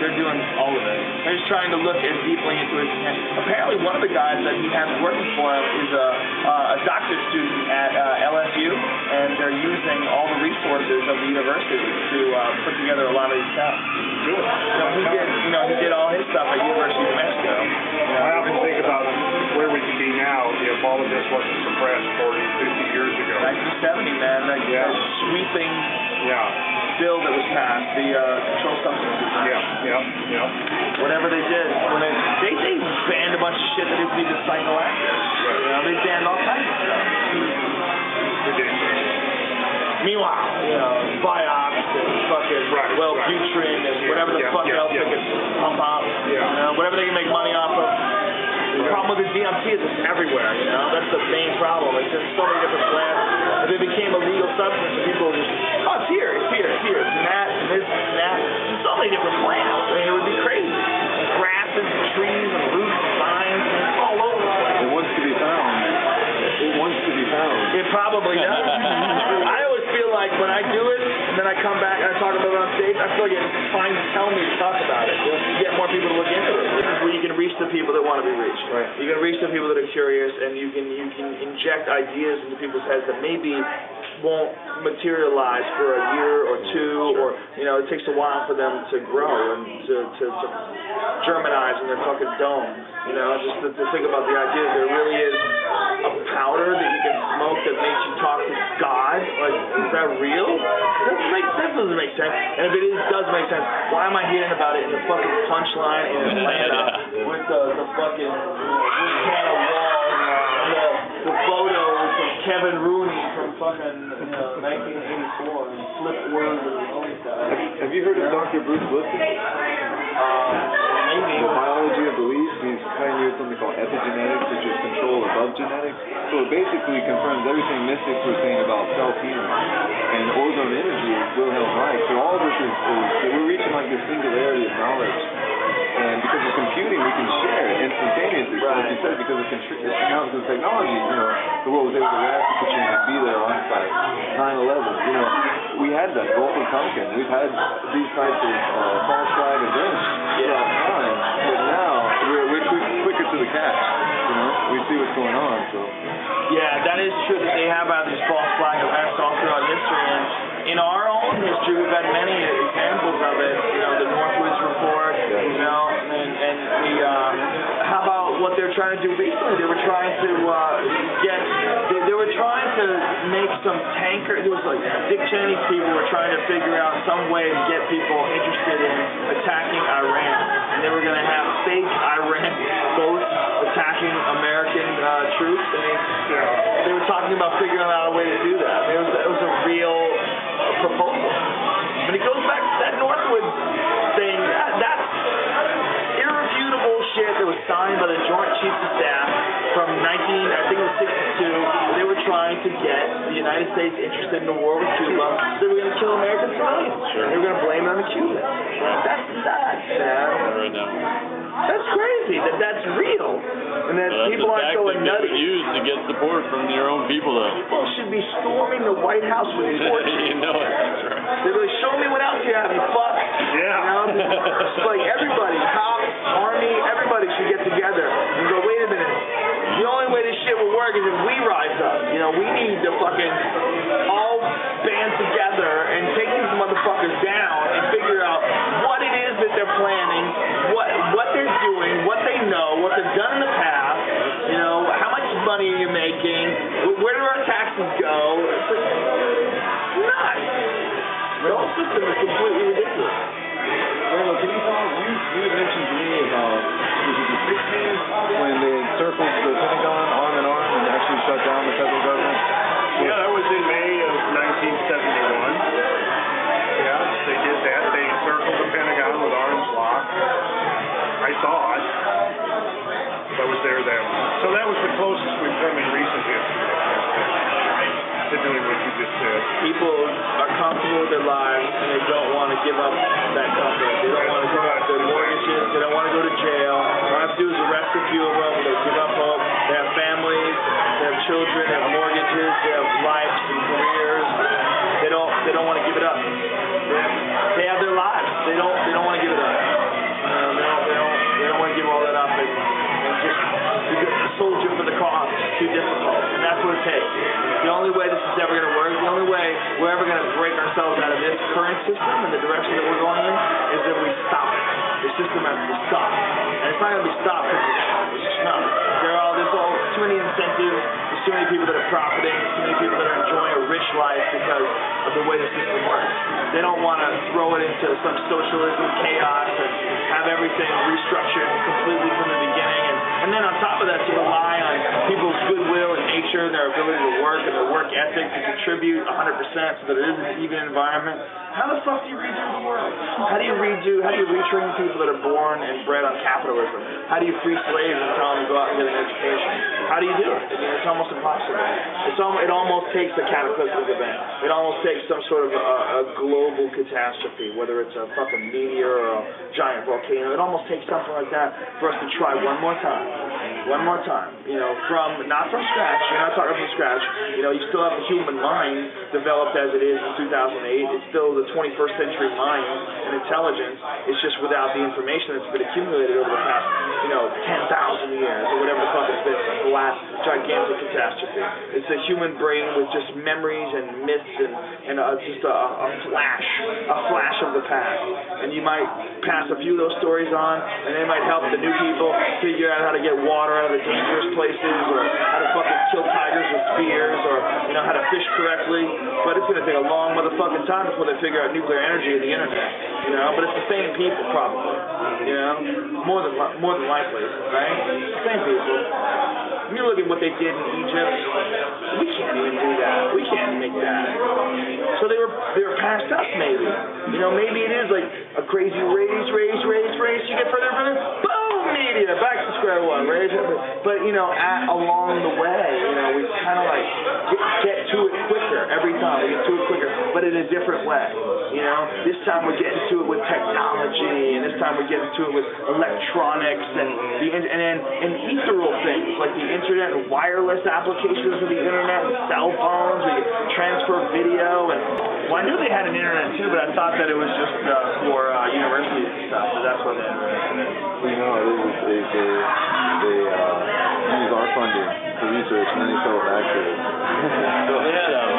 They're doing all of it. They're just trying to look as deeply into his head. Apparently, one of the guys that he has working for him is a doctorate student at LSU, and they're using all the resources of the university to put together a lot of these tests. Good. He did all his stuff at University of New Mexico. I often think about where we could be now if all of this wasn't suppressed 40, 50 years ago. 1970, man. That sweeping bill that was passed, the Controlled Substances Act. Whatever they did, they banned a bunch of shit that isn't even psychoactive. Right. They banned all kinds of stuff. Ridiculous. Meanwhile, Vioxx and fucking Wellbutrin and whatever the fuck else they can pump out. Whatever they can make money off of. The problem with the DMT is it's everywhere, That's the main problem. It's just so many different plants. If it became a legal substance, and people would just, it's here, it's that, and this, and that. There's so many different plants. I mean, it would be crazy. And grasses, and trees, and roots, and vines, and it's all over the place. It wants to be found. It probably does. I always feel like when I do it, and then I come back and I talk about it on stage, I feel like it's fine to tell me to talk about it. You get more people to look into it. This is where you can reach the people that want to be reached. Right. You can reach the people that are curious, and you can inject ideas into people's heads that maybe won't materialize for a year or two, or it takes a while for them to grow and to germanize in their fucking dome. Just to think about the idea that there really is a powder that you can smoke that makes you talk to God. Like, is that real? That doesn't make sense. And if it does make sense, why am I hearing about it in the fucking Punchline in Atlanta with the fucking can of walls and the photos of Kevin Rooney from fucking 1984 and Flip Word and all these guys. Have you heard of Dr. Bruce Lipton? Maybe. The biology of belief. He's pioneered something called epigenetics, which is control above genetics. So it basically confirms everything mystics were saying about self-healing and ozone energy is Wilhelm Reich. So all this is we're reaching like this singularity of knowledge. And because of computing, we can share it instantaneously. Right. Like you said, because of now because of technology, the world was able to react to Katrina, be there on site. 9/11, we had that. Gulf of Tonkin, we've had these types of false flag events throughout time. But now we're quicker to the catch. We see what's going on. So. Yeah, that is true that they have had these false flag events all throughout history, and in our own history, we've had many examples of it. The Northwoods Report, and how about what they're trying to do recently? They were trying to they were trying to make some tanker. There was like Dick Cheney's people were trying to figure out some way to get people interested in attacking Iran, and they were going to have fake Iran boats attacking American troops. I mean, they were talking about figuring out a way to do that. It was a real proposal. But it goes back to that Northwood thing. That's irrefutable shit that was signed by the Joint Chiefs of Staff from 1962. They were trying to get the United States interested in the war with Cuba. They were going to kill American civilians. Sure. They were going to blame it on the Cubans. That's nuts, man. That's crazy that's real. And that people aren't going nutty. That used to get support from your own people, though. People should be storming the White House with torches. That's right. They're like, show me what else you have, you fuck. Yeah. It's like everybody, cops, army, everybody should get together and go, wait a minute. The only way this shit will work is if we rise up. We need to fucking all band together and take these motherfuckers down and figure out what it is that they're planning, what they're doing, what they know, what they've done in the past. How much money are you making? Where do our taxes go? It's like, nuts. The whole system is completely ridiculous. Randall, can you tell you had mentioned to me about, was it the 60s when they encircled the Pentagon arm in arm and actually shut down the federal government? Yeah, that was in May of 1971. Yeah, they did that. They encircled the Pentagon with arms locked. I saw it. I was there then. So that was the closest we've come in recent history to doing what you just said. People are comfortable with their lives and they don't want to give up that comfort. They don't want to give up their mortgages. They don't want to go to jail. All I have to do is arrest a few of them. They give up hope. They have families. They have children. They have mortgages. They have lives and careers. They don't want to give it up. They have their lives. They don't want to give it up. we're ever going to break ourselves out of this current system and the direction that we're going in is that we stop it. The system has to stop. And it's not going to be stopped because it's just not. There's too many incentives, there's too many people that are profiting, too many people that are enjoying a rich life because of the way the system works. They don't want to throw it into some socialism chaos and have everything restructured completely from the beginning. And then on top of that, to rely on people's goodwill and nature and their ability to work and their work ethic to contribute 100% so that it is an even environment. How the fuck do you redo the world? How do you retrain people that are born and bred on capitalism? How do you free slaves and tell them to go out and get an education? How do you do it? I mean, it's almost impossible. It almost takes a cataclysmic event. It almost takes some sort of a global catastrophe, whether it's a fucking meteor or a giant volcano. It almost takes something like that for us to try one more time. One more time. You know, not from scratch. You're not talking from scratch. You know, you still have the human mind developed as it is in 2008. It's still the 21st century mind and intelligence. It's just without the information that's been accumulated over the past, 10,000 years or whatever the fuck it's been since the last gigantic catastrophe. It's a human brain with just memories and myths and just a flash of the past. And you might pass a few of those stories on, and they might help the new people figure out how to get water out of the dangerous places, or how to fucking kill tigers with spears, or how to fish correctly. But it's gonna take a long motherfucking time before they figure out nuclear energy and the internet. But it's the same people probably. More than likely, right? Same people. When you look at what they did in Egypt, we can't even do that. We can't make that. So they were past us maybe. Maybe it is like a crazy race. You get further and further, boom, media, back to square one, right? But along the way, we kind of like get to it quicker every time. We get to it quicker, but in a different way. This time we're getting to it with technology, and this time we're getting to it with electronics and ethereal things like the internet and wireless applications of the internet and cell phones. We can transfer video, and I knew they had an internet too, but I thought that it was just for universities and stuff. So that's what the internet is. They use our funding for research, and then they sell it back to us. So they had a